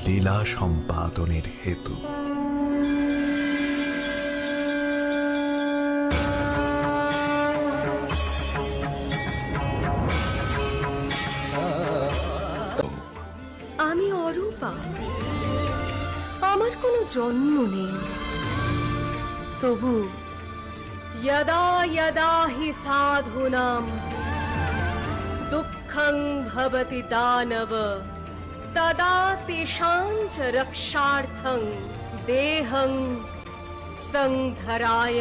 লীলা সম্পাদনের হেতু। আমি অরূপা, আমার কোনো জন্ম নেই, তবু यदा यदा हि साधूनां दुःखं भवति दानव तदा तेषां च रक्षार्थं देहं संधराम्यहम्।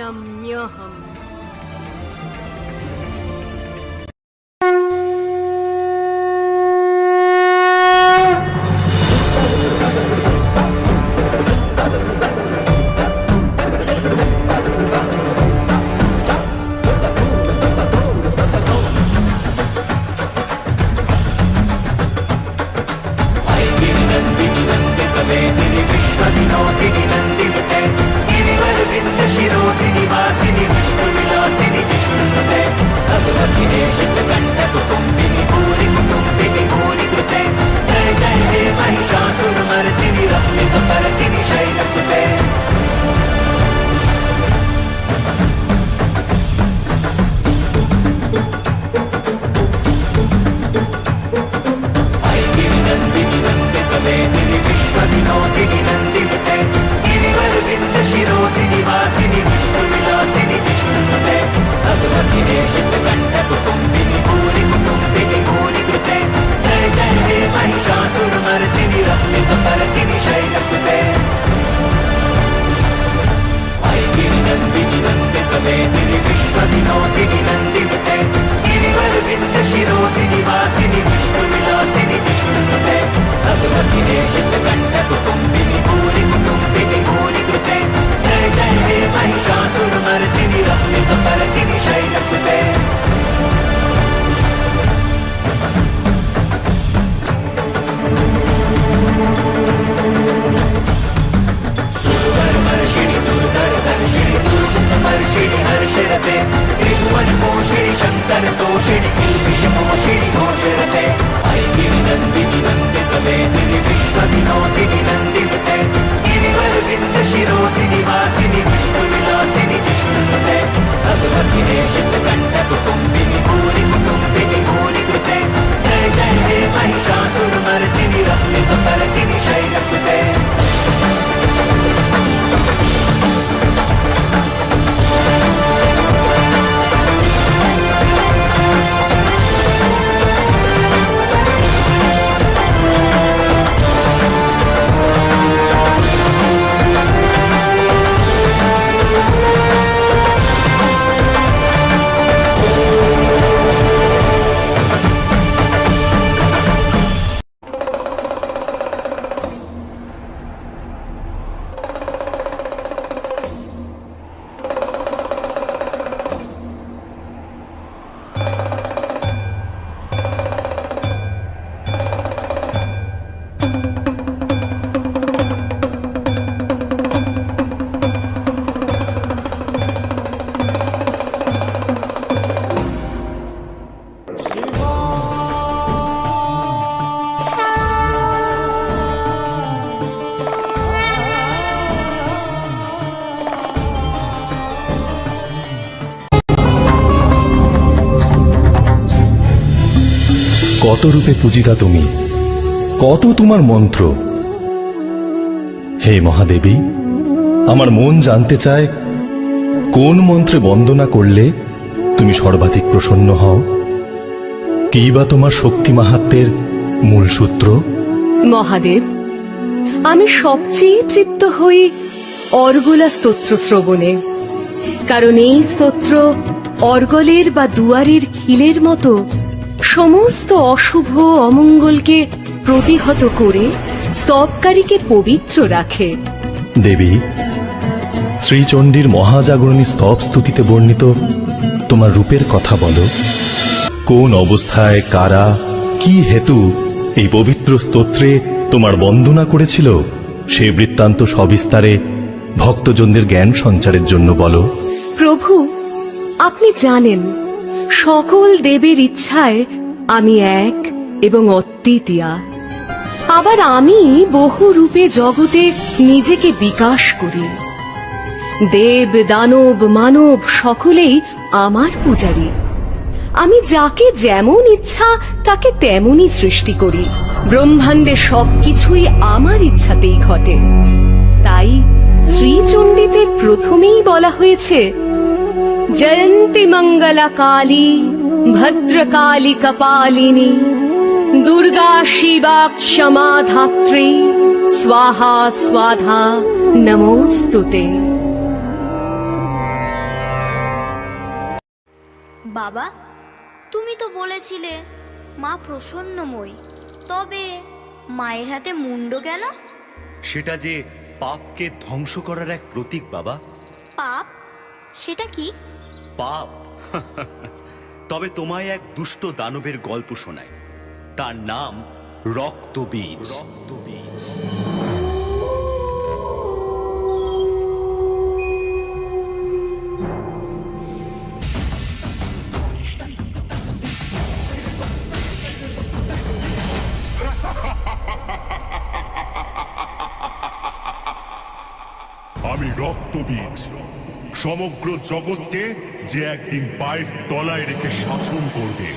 কত রূপে পূজিতা তুমি, কত তোমার মন্ত্র। হে মহাদেবী, আমার মন জানতে চায় কোন মন্ত্রে বন্দনা করলে তুমি সর্বাধিক প্রসন্ন হও। কি বা তোমার শক্তি মাহাত্ম্যের মূল সূত্র? মহাদেব, আমি সবচেয়ে তৃপ্ত হই অর্গলা স্তোত্র শ্রবণে, কারণ এই স্তোত্র অর্গলের বা দুয়ারের খিলের মতো সমস্ত অশুভ অমঙ্গলকে প্রতিহত করে স্তবকারীকে পবিত্র রাখে। দেবী, শ্রীচণ্ডীর মহাজাগরণী স্তব স্তুতিতে বর্ণিত তোমার রূপের কথা বলো। কোন অবস্থায় কারা কি হেতু এই পবিত্র স্তোত্রে তোমার বন্দনা করেছিল, সে বৃত্তান্ত সবিস্তারে ভক্তজনদের জ্ঞান সঞ্চারের জন্য বলো। প্রভু, আপনি জানেন সকল দেবের ইচ্ছায় আমি এক এবং অদ্বিতীয়া। আবার আমি বহু রূপে জগতে নিজেকে বিকাশ করি। দেব দানব মানব সকলেই আমার পূজারী। আমি যাকে যেমন ইচ্ছা তাকে তেমনই সৃষ্টি করি। ব্রহ্মাণ্ডে সবকিছুই আমার ইচ্ছাতেই ঘটে। তাই শ্রীচণ্ডীতে প্রথমেই বলা হয়েছে, জয়ন্তী মঙ্গলা কালী ভদ্রকালী কপালিনী দুর্গা শিবা ক্ষমা ধাত্রী স্বাহা স্বাধা নমোস্তুতে। বাবা, তুমি তো বলেছিলে মা প্রসন্নময়ী, তবে মায়ের হাতে মুন্ড কেন? সেটা যে পাপকে ধ্বংস করার এক প্রতীক বাবা। পাপ? সেটা কি? পাপ? তবে তোমায় এক দুষ্ট দানবের গল্প শোনায়। তার নাম রক্তবীজ। রক্তবীজ। আমি রক্তবীজ, সমগ্র জগৎকে যে একদিন পায়ের তলায় রেখে শাসন করবে।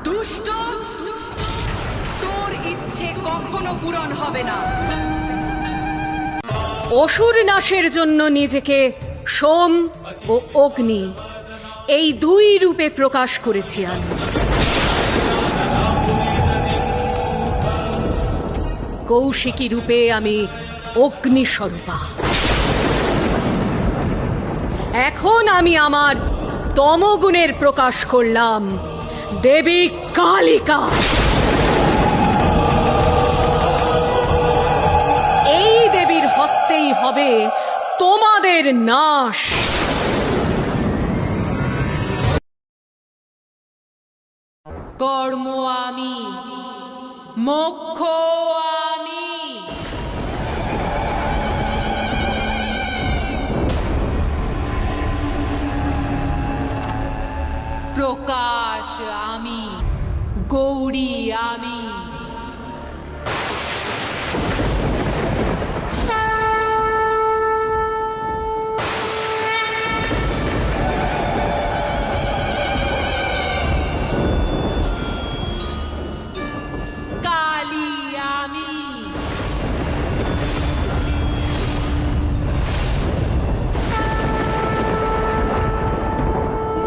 দুষ্ট, তোর ইচ্ছে কখনো পূরণ হবে না। অসুর নাশের জন্য নিজেকে সোম ও অগ্নি এই দুই রূপে প্রকাশ করেছি আমি। কৌশিকী রূপে আমি অগ্নিস্বরূপা। এখন আমি আমার তমগুণের প্রকাশ করলাম, দেবী কালিকা। এই দেবীর হস্তেই হবে তোমাদের নাশ। কর্ম আমি, মোক্ষ আমি। প্রকাশ আমি, গৌরী আমি। কালী আমি।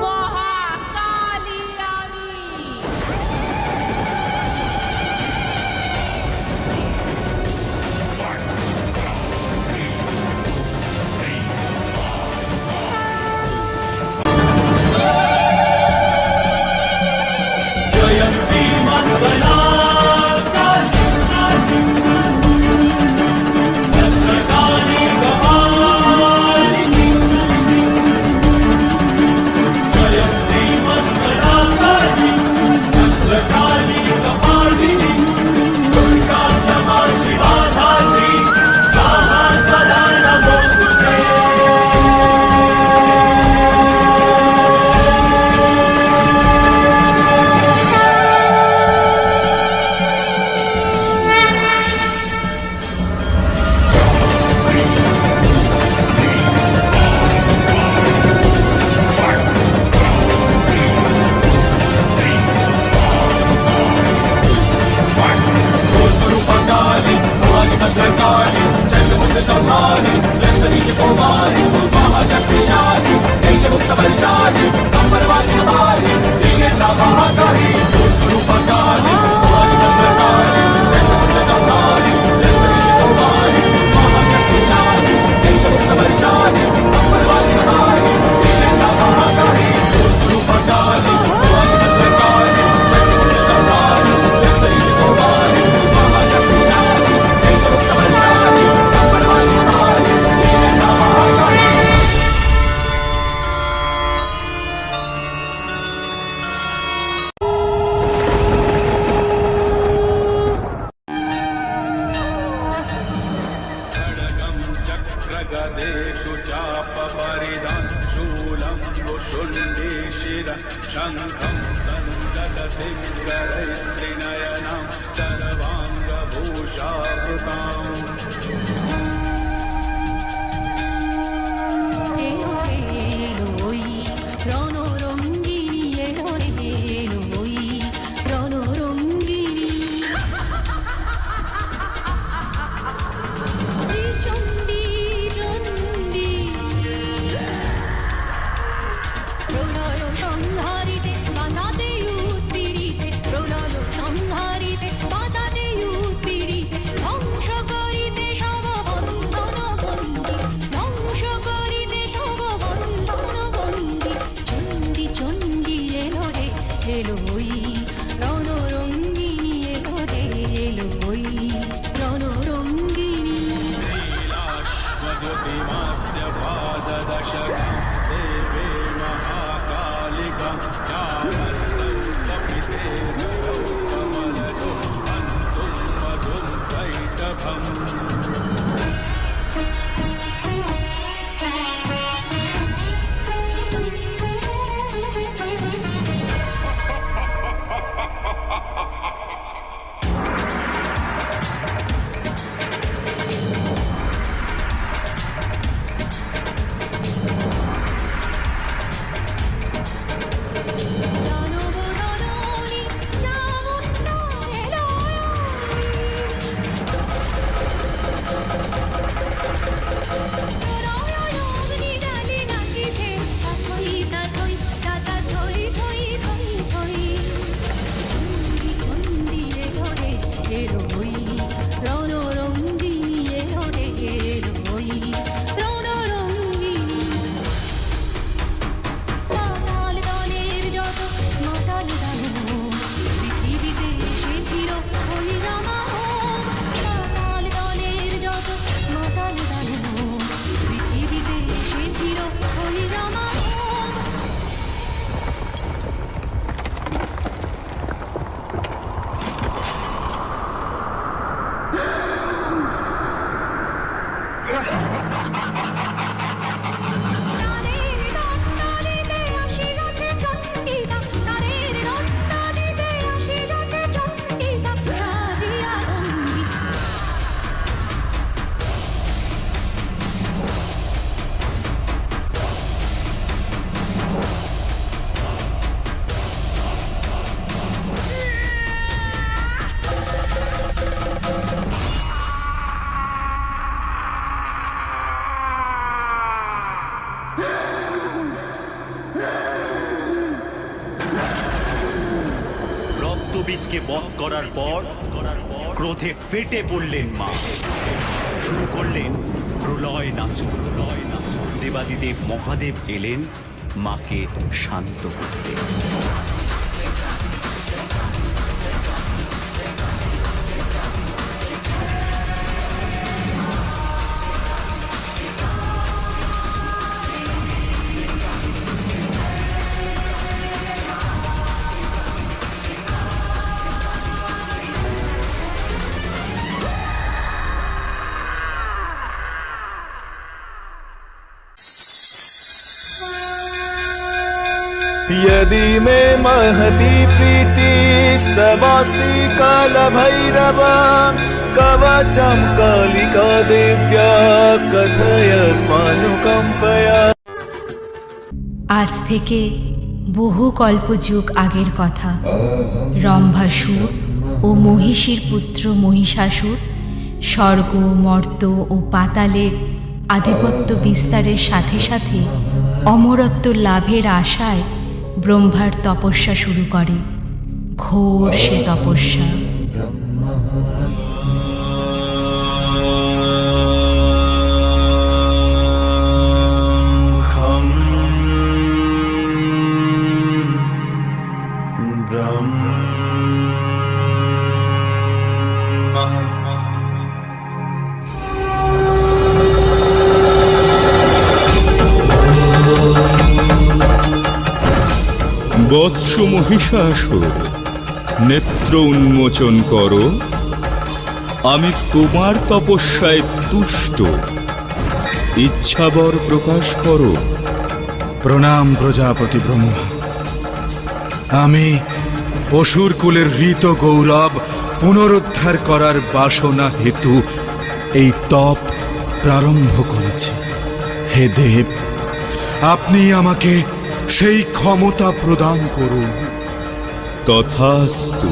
মহাকালী আমি। এলোই রণরঙ্গিনী এলো রে এলোই রণরঙ্গিনী রক্তবীজকে বধ করার পর ক্রোধে ফেটে পড়লেন মা। শুরু করলেন প্রলয় নাচন। দেবাদিদেব মহাদেব এলেন মাকে শান্ত করতে। यदि मे महती प्रीतिस्तवास्ति कालभैरव कवचं कालिका देव्या कथय स्वानुकम्पया। আজ থেকে বহু কল্পযুগ আগের কথা। রম্ভাসুর ও মহিষীর পুত্র মহিষাসুর স্বর্গ মর্ত ও পাতালের আধিপত্য বিস্তারের সাথে সাথে অমরত্ব লাভের আশায় ব্রহ্মার তপস্যা শুরু করে। ঘোর সে তপস্যা। বৎস মহিষাসুর, নেত্র উন্মোচন করো, আমি তোমার তপস্যায় তুষ্ট। ইচ্ছাবর প্রকাশ করো। প্রণাম প্রজাপতি ব্রহ্মা। আমি অসুর কুলের হৃত গৌরব পুনরুদ্ধার করার বাসনা হেতু এই তপ প্রারম্ভ করেছি। হে দেব, আপনি আমাকে সেই ক্ষমতা প্রদান করুন। তথাস্তু।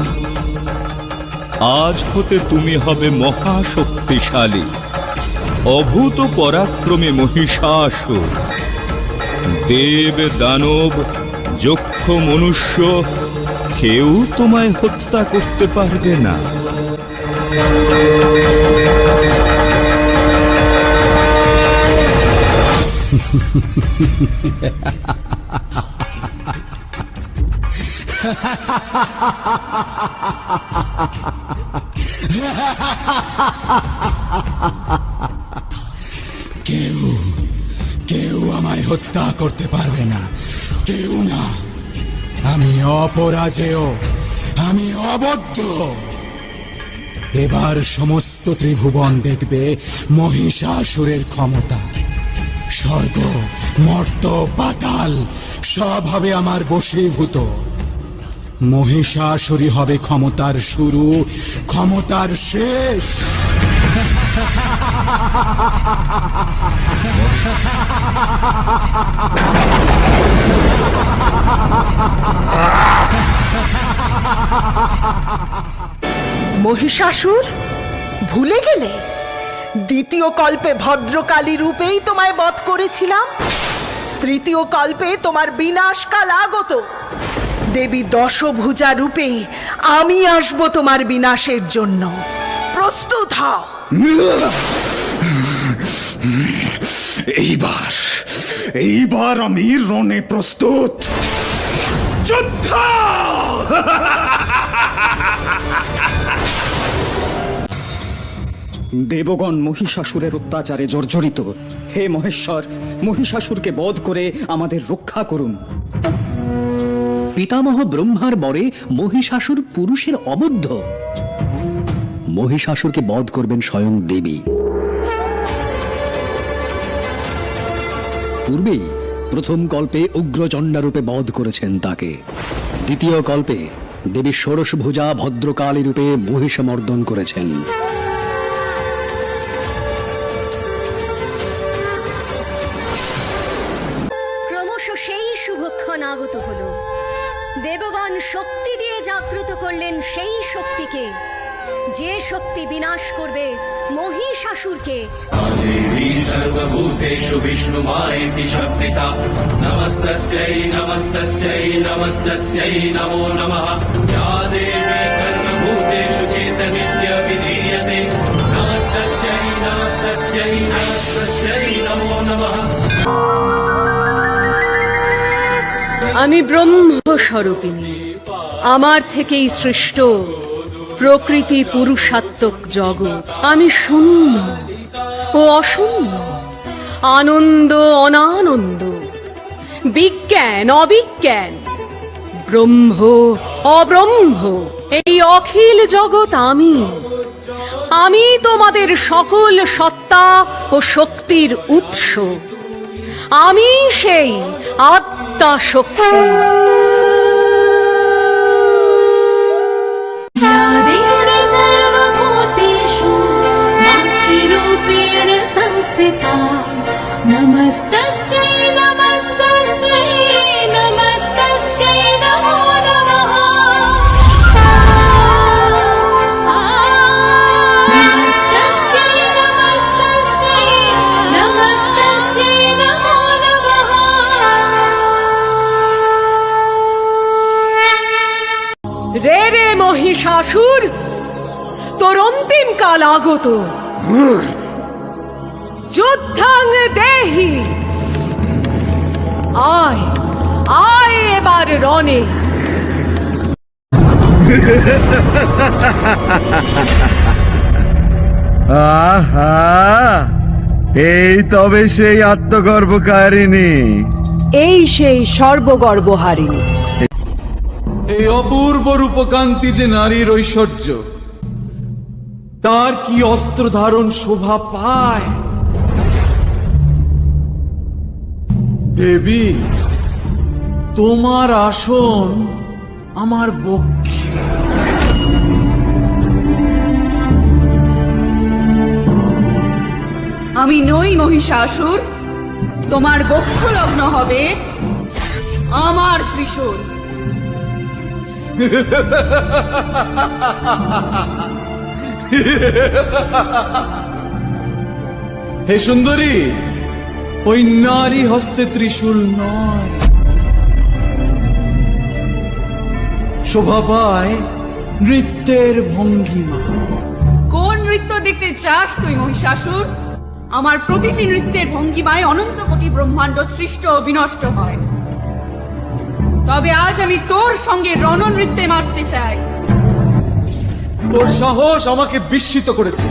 আজ হতে তুমি হবে মহাশক্তিশালী, অভূত পরাক্রমে মহিষাসুর। দেব দানব যক্ষ মনুষ্য কেউ তোমায় হত্যা করতে পারবে না। কেউ কেউ আমায় হত্যা করতে পারবে না, কেউ না। আমি অপরাজেয়, আমি অবদ্ধ। এবার সমস্ত ত্রিভুবন দেখবে মহিষাসুরের ক্ষমতা। স্বর্গ, মর্ত, পাতাল সব হবে আমার বশীভূত। মহিষাসুরই হবে ক্ষমতার শুরু, ক্ষমতার শেষ। মহিষাসুর, ভুলে গেলে দ্বিতীয় কল্পে ভদ্রকালী রূপেই তোমায় বধ করেছিলাম। তৃতীয় কল্পে তোমার বিনাশকাল আগত। দেবী দশভুজা রূপে আমি আসব তোমার বিনাশের জন্য। প্রস্তুত হও। এইবার আমি রণে প্রস্তুত। যুদ্ধ! দেবগণ মহিষাসুরের অত্যাচারে জর্জরিত। হে মহেশ্বর, মহিষাসুরকে বধ করে আমাদের রক্ষা করুন। পিতামহ ব্রহ্মার বরে মহিষাসুর পুরুষের অবদ্ধ। মহিষাসুরকে বধ করবেন স্বয়ং দেবী। পূর্বেই প্রথম কল্পে উগ্রচণ্ডা রূপে বধ করেছেন তাকে। দ্বিতীয় কল্পে দেবী ষোড়শভুজা ভদ্রকালী রূপে মহিষমর্দন করেছেন। ক্রমশ সেই শুভক্ষণ আগত হল। দেবগণ শক্তি দিয়ে জাগ্রত করলেন সেই শক্তিকে, যে শক্তি বিনাশ করবে মহিষাসুরকে। সর্বভূতেষু বিষ্ণুমায়েতি শক্তিতা নমস্তস্যৈ নমস্তস্যৈ নমস্তস্যৈ নমো নমঃ। या देवी सर्वभूतेषु चेतनित्यभिधीयते नमस्तस्यै नमस्तस्यै नमस्तस्यै नमो नमः। আমি ব্রহ্মস্বরূপিণী। আমার থেকেই সৃষ্ট প্রকৃতি পুরুষাত্মক জগৎ। আমি শূন্য ও অশূন্য, আনন্দ অনানন্দ, বিজ্ঞান অবিজ্ঞান, ব্রহ্ম অব্রহ্ম, এই অখিল জগৎ আমি। আমি তোমাদের সকল সত্তা ও শক্তির উৎস। আমি সেই আত্মা শক্তি। नमस्तस्यै नमस्तस्यै नमस्तस्यै नमो नमः। नमस्तस्यै नमस्तस्यै नमस्तस्यै नमो नमः। রে রে মহিষাসুর, তোর অন্তিম কাল আগত। যুদ্ধাং দেহি, আয় আয় এবার রণে। আহা, এই তবে সেই আত্মগর্ভকারিণী, এই সেই সর্বগর্বহারিণী। এই অপূর্ব রূপকান্তি যে নারীর ঐশ্বর্য, তার কি অস্ত্র ধারণ শোভা পায়। দেবী, তোমার আসন আমার বক্ষে। আমি নই মহিষাসুর, তোমার বক্ষ লগ্ন হবে আমার ত্রিশূল। হে সুন্দরী, ওই নারী হস্তে ত্রিশূল নয়, শোভা পায় নৃত্যের ভঙ্গিমা। কোন নৃত্য দেখতে চাস তুই মহিষাসুর? আমার প্রতিটি নৃত্যের ভঙ্গিমায় অনন্ত কোটি ব্রহ্মাণ্ড সৃষ্ট ও বিনষ্ট হয়। তবে আজ আমি তোর সঙ্গে রণনৃত্যে মারতে চাই। তোর সাহস আমাকে বিস্মিত করেছে।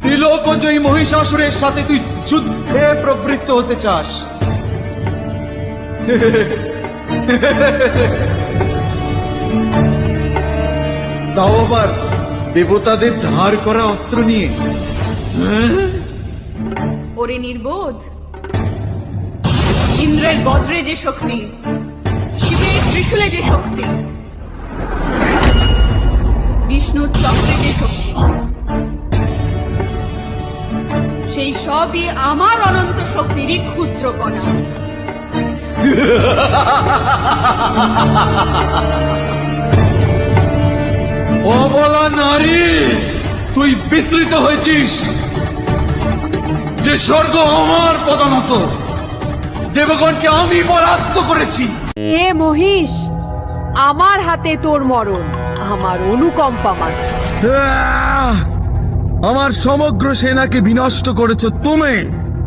ত্রিলোকজয়ী মহিষাসুরের সাথে তুই যুদ্ধে প্রবৃত্ত হতে চাস। তাও আবার দেবতাদের ধার করা অস্ত্র নিয়ে। ওরে নির্বোধ, ইন্দ্রের বজ্রে যে শক্তি, শিবের ত্রিশূলে যে শক্তি, বিষ্ণুর চক্রে যে শক্তি, সেই সবই আমার অনন্ত শক্তিরই ক্ষুদ্র কণা। অবলা নারী, তুই বিস্মৃত হয়েছিস যে স্বর্গ আমার পদানত, দেবগণকে আমি পরাস্ত করেছি। হে মহিষ, আমার হাতে তোর মরণ আমার অনুকম্পা মাত্র। আমার সমগ্র সেনাকে বিনষ্ট করেছ তুমি।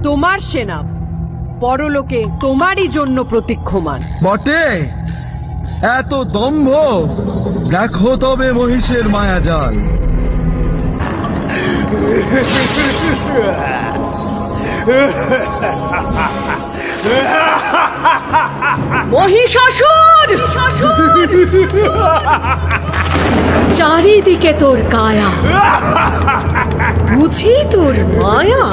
তোমার সেনা পরলোকে তোমারই জন্য প্রতীক্ষমান। বটে, এত দম্ভ, দেখো তবে মহিষের মায়াজাল। মহিষাসুর, চারিদিকে তোর কায়া, বুঝি তোর মায়া,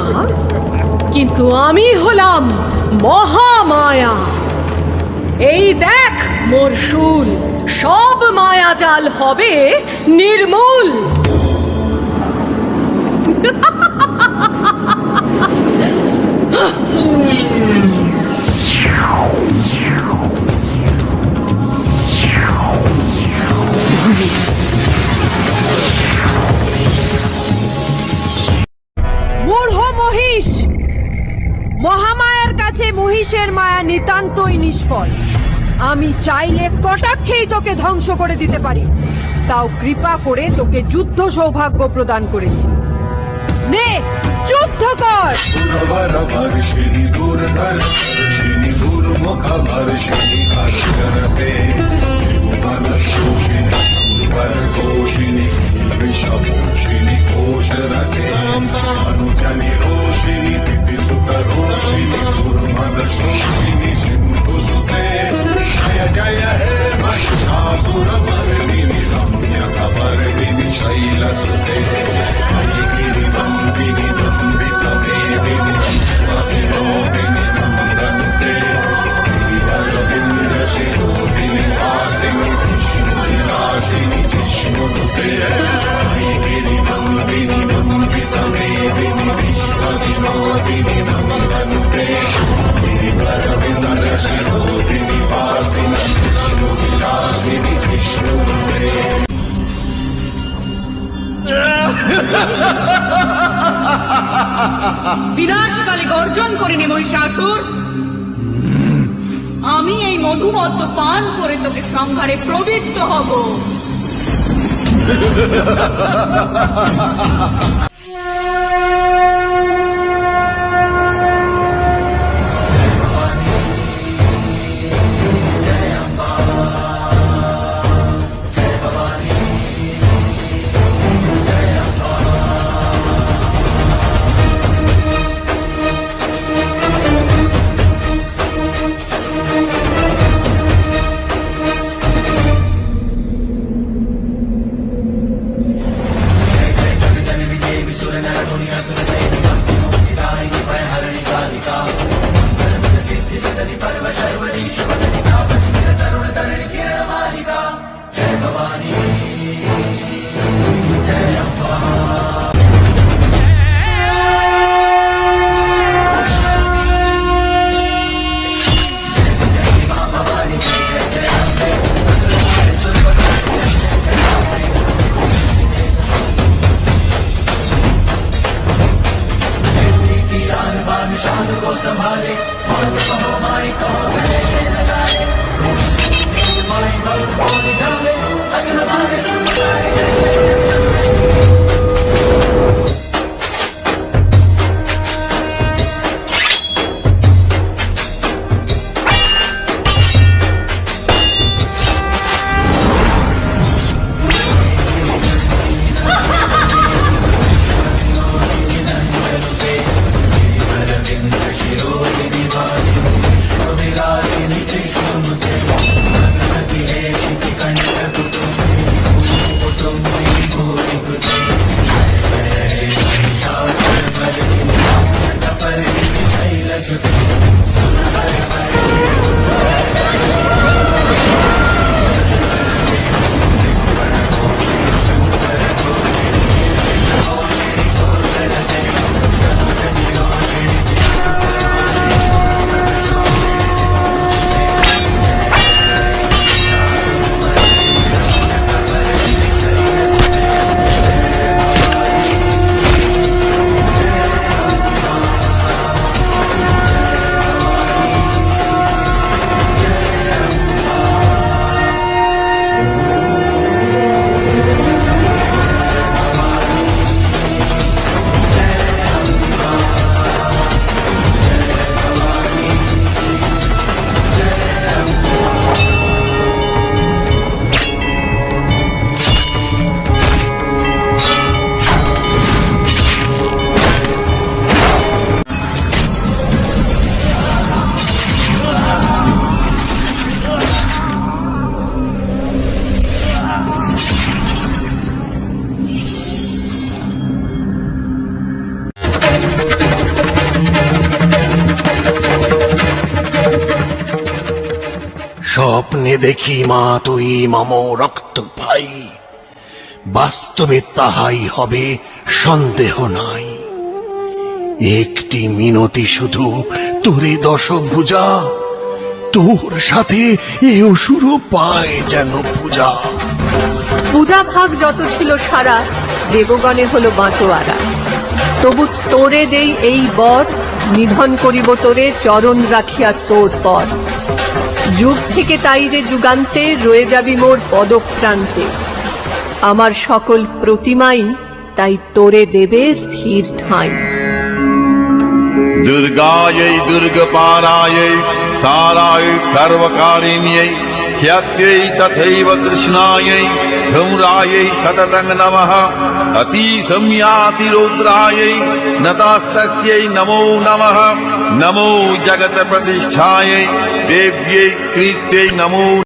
কিন্তু আমি হলাম মহামায়া। এই দেখ মোর শূল, সব মায়াজাল হবে নির্মূল। মূঢ় মহিষ, মহামায়ার কাছে মহিষের মায়া নিতান্তই নিষ্ফল। আমি চাইলে কটাক্ষেই তোকে ধ্বংস করে দিতে পারি, তাও কৃপা করে তোকে যুদ্ধ সৌভাগ্য প্রদান করেছি। নে, যুদ্ধ কর। বিনাশকালে গর্জন করিনি মহিষাসুর, আমি এই মধুমত্ত পান করে তোকে সংহারে প্রবৃত্ত হব। দেখি মা তুই মম রক্ত ভাই, বাস্তবে তাহাই হবে সন্দেহ নাই। একটি মিনতি শুধু, তোরে দশভুজা, তোর সাথে এ অসুরও পায় যেন পূজা। পূজা ভাগ যত ছিল সারা, দেবগণে হলো বাঁটোয়ারা। তবু তোরে দেই এই বর, নিধন করিব তোরে চরণ রাখিয়া তোর পর। যুগ থেকে তাই রে যুগান্তে রয়ে যাবি মোর পদপ্রান্তে। আমার সকল প্রতিমাই তাই তোরে দেবে স্থির ঠাঁই। দুর্গাयै দুর্গপারাयै সারাयै সর্বকারিণ্যৈ খ্যাত্यै তথৈব কৃষ্ণাयै ধূম্রাयै সততং নমঃ। অতি সম্যাতি রৌদ্রাयै নতাস্তস্यै নমো নমঃ। নমো জগৎ প্রতিষ্ঠাयै দেব্यै কৃত্यै নমো